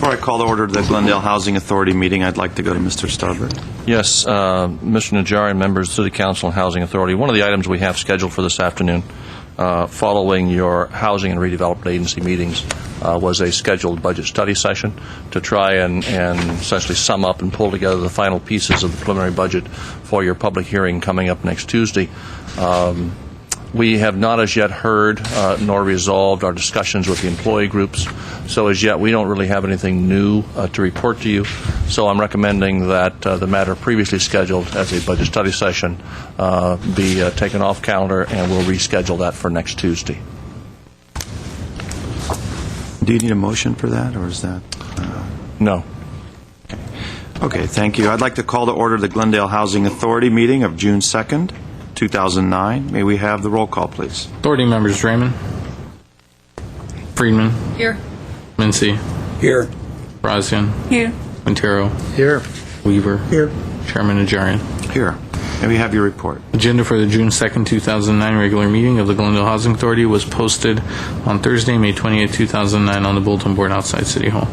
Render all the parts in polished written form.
Before I call to order the Glendale Housing Authority meeting, I'd like to go to Mr. Starbird. Yes, Mr. Najarian, members of the City Council and Housing Authority, one of the items we have scheduled for this afternoon following your Housing and Redevelopment Agency meetings was a scheduled budget study session to try and essentially sum up and pull together the final pieces of the preliminary budget for your public hearing coming up next Tuesday. We have not as yet heard nor resolved our discussions with the employee groups, so as yet we don't really have anything new to report to you. So I'm recommending that the matter previously scheduled as a budget study session be taken off calendar, and we'll reschedule that for next Tuesday. Do you need a motion for that, or is that? No. Okay, thank you. I'd like to call to order the Glendale Housing Authority meeting of June 2nd, 2009. May we have the roll call, please? Authority members: Raymond, Friedman, Here. Mincy, Here. Brazian, Here. Quintero, Here. Weaver, Here. Chairman Najarian. Here. May we have your report? Agenda for the June 2nd, 2009 regular meeting of the Glendale Housing Authority was posted on Thursday, May 28, 2009 on the bulletin board outside City Hall.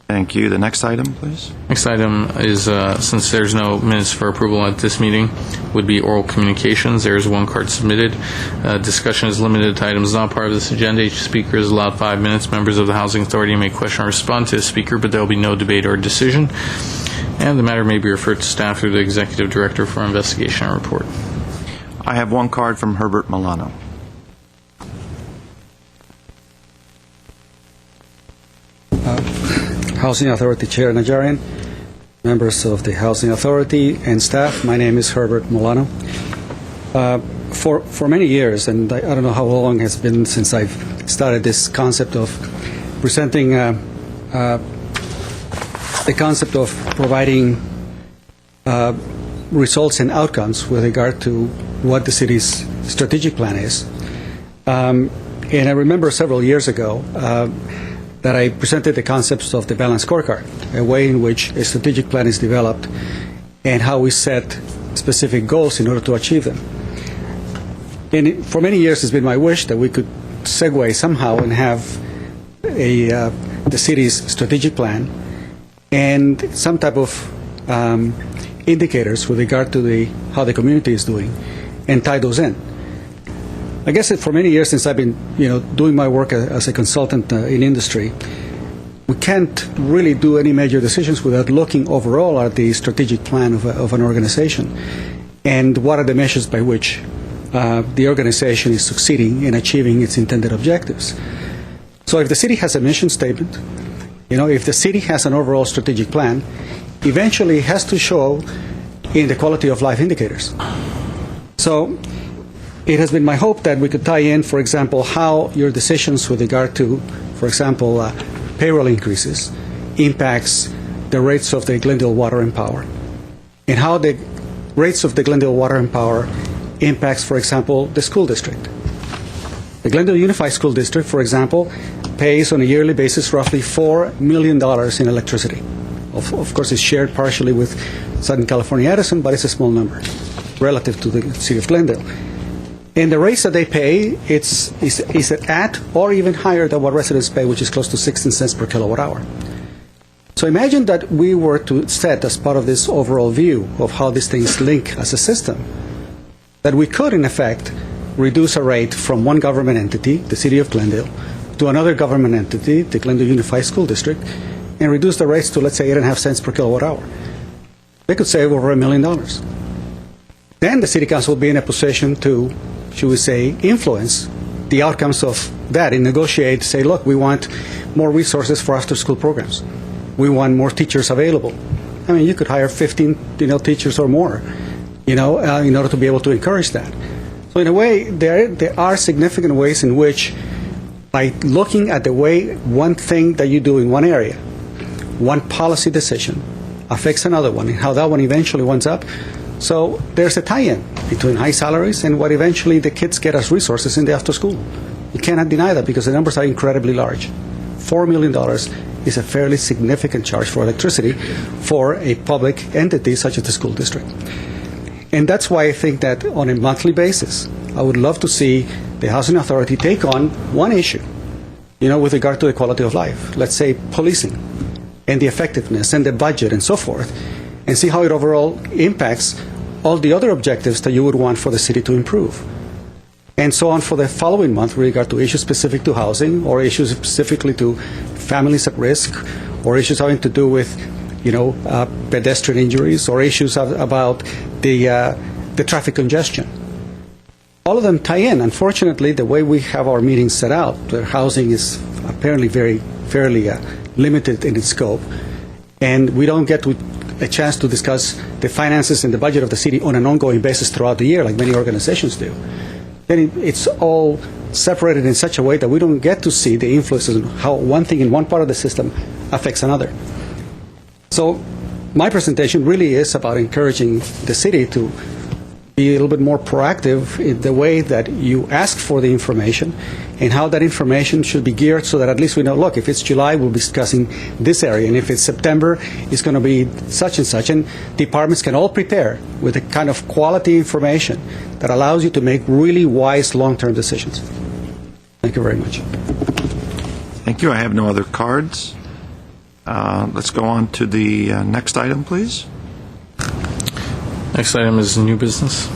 Thank you. The next item, please. Next item is, since there's no minutes for approval at this meeting, would be oral communications. There is one card submitted. Discussion is limited to items not part of this agenda. Each speaker is allowed 5 minutes. Members of the Housing Authority may question or respond to the speaker, but there will be no debate or decision. And the matter may be referred to staff through the Executive Director for investigation and report. I have one card from Herbert Milano. Housing Authority Chair Najarian, members of the Housing Authority and staff, my name is Herbert Milano. For many years, and I don't know how long it's been since I've started this concept of presenting the concept of providing results and outcomes with regard to what the city's strategic plan is. And I remember several years ago that I presented the concepts of the balanced scorecard, a way in which a strategic plan is developed and how we set specific goals in order to achieve them. And for many years, it's been my wish that we could segue somehow and have the city's strategic plan and some type of indicators with regard to how the community is doing and tie those in. I guess for many years since I've been, doing my work as a consultant in industry, we can't really do any major decisions without looking overall at the strategic plan of an organization and what are the measures by which the organization is succeeding in achieving its intended objectives. So if the city has a mission statement, if the city has an overall strategic plan, eventually it has to show in the quality of life indicators. So it has been my hope that we could tie in, for example, how your decisions with regard to, for example, payroll increases impacts the rates of the Glendale Water and Power, and how the rates of the Glendale Water and Power impacts, for example, the school district. The Glendale Unified School District, for example, pays on a yearly basis roughly $4 million in electricity. Of course, it's shared partially with Southern California Edison, but it's a small number relative to the city of Glendale. And the rates that they pay, is at or even higher than what residents pay, which is close to 16 cents per kilowatt hour. So imagine that we were to set, as part of this overall view of how these things link as a system, that we could, in effect, reduce a rate from one government entity, the city of Glendale, to another government entity, the Glendale Unified School District, and reduce the rates to, let's say, 8.5 cents per kilowatt hour. They could save over $1 million. Then the City Council will be in a position to, should we say, influence the outcomes of that and negotiate, say, look, we want more resources for after-school programs. We want more teachers available. I mean, you could hire 15, teachers or more, in order to be able to encourage that. So in a way, there are significant ways in which, by looking at the way one thing that you do in one area, one policy decision affects another one, and how that one eventually winds up. So there's a tie-in between high salaries and what eventually the kids get as resources in the after school. You cannot deny that because the numbers are incredibly large. $4 million is a fairly significant charge for electricity for a public entity such as the school district. And that's why I think that on a monthly basis, I would love to see the Housing Authority take on one issue with regard to the quality of life. Let's say policing and the effectiveness and the budget and so forth, and see how it overall impacts all the other objectives that you would want for the city to improve. And so on for the following month with regard to issues specific to housing or issues specifically to families at risk or issues having to do with, pedestrian injuries or issues about the traffic congestion. All of them tie in. Unfortunately, the way we have our meetings set out, where housing is apparently fairly limited in its scope, and we don't get a chance to discuss the finances and the budget of the city on an ongoing basis throughout the year, like many organizations do, then it's all separated in such a way that we don't get to see the influences on how one thing in one part of the system affects another. So my presentation really is about encouraging the city to be a little bit more proactive in the way that you ask for the information and how that information should be geared so that at least we know, look, if it's July, we'll be discussing this area, and if it's September, it's going to be such and such. And departments can all prepare with the kind of quality information that allows you to make really wise long-term decisions. Thank you very much. Thank you. I have no other cards. Let's go on to the next item, please. Next item is new business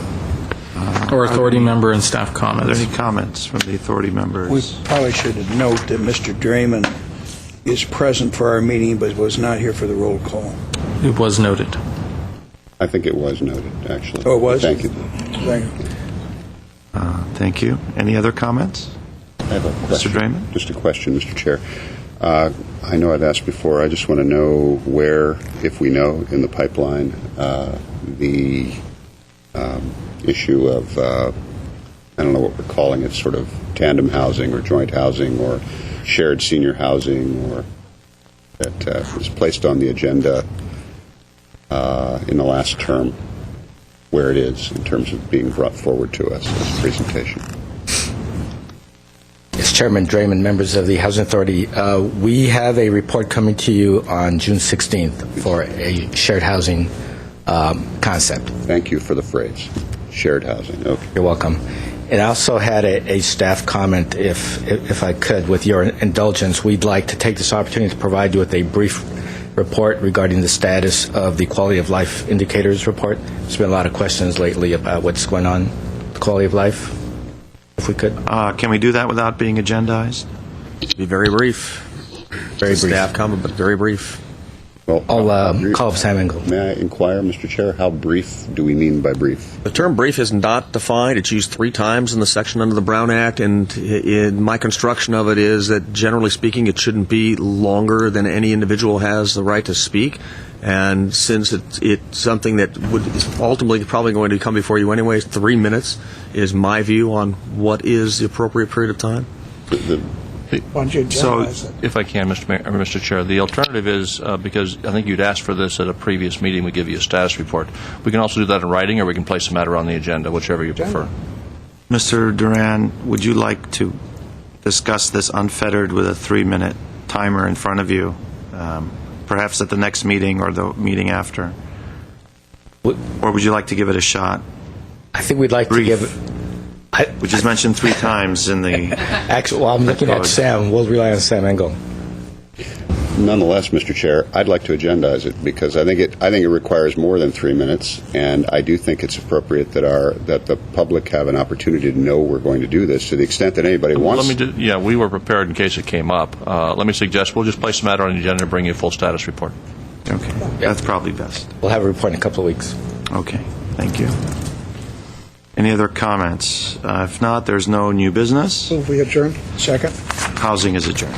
or authority member and staff Are there comments. any comments from the authority members? We probably should note that Mr. Draymond is present for our meeting but was not here for the roll call. It was noted. I think it was noted, actually. Oh, it was? Thank you. Thank you. Thank you. Any other comments? I have a question. Draymond? Just a question, Mr. Chair. I know I'd asked before. I just want to know where, if we know, in the pipeline, the issue of, I don't know what we're calling it, sort of tandem housing or joint housing or shared senior housing, or that was placed on the agenda in the last term, where it is in terms of being brought forward to us as a presentation. Yes, Chairman Draymond, members of the Housing Authority, we have a report coming to you on June 16th for a shared housing concept. Thank you for the phrase, shared housing. Okay. You're welcome. And I also had a staff comment, if I could, with your indulgence. We'd like to take this opportunity to provide you with a brief report regarding the status of the quality of life indicators report. There's been a lot of questions lately about what's going on with the quality of life. If we could. Can we do that without being agendized? Be very brief. Very brief. Staff comment, but very brief. Well, I'll how brief- call up Sam Engel. May I inquire, Mr. Chair, how brief do we mean by brief? The term brief is not defined. It's used 3 times in the section under the Brown Act, and in my construction of it is that, generally speaking, it shouldn't be longer than any individual has the right to speak. And since it's something that is ultimately probably going to come before you anyways, 3 minutes is my view on what is the appropriate period of time. Why don't you So, agendalize it? If I can, Mr. Chair, the alternative is, because I think you'd asked for this at a previous meeting, we give you a status report. We can also do that in writing, or we can place the matter on the agenda, whichever you prefer. Mr. Duran, would you like to discuss this unfettered with a 3-minute timer in front of you, perhaps at the next meeting or the meeting after? Or would you like to give it a shot? I think we'd like Brief. to give. Which is mentioned 3 times in the... Actually, well, I'm looking at Code. Sam. We'll rely on Sam Engel. Nonetheless, Mr. Chair, I'd like to agendize it because I think it requires more than 3 minutes, and I do think it's appropriate that the public have an opportunity to know we're going to do this to the extent that anybody wants. We were prepared in case it came up. Let me suggest we'll just place the matter on the agenda and bring you a full status report. Okay, that's probably best. We'll have a report in a couple of weeks. Okay, thank you. Any other comments? If not, there's no new business. Move we adjourn. Second. Housing is adjourned.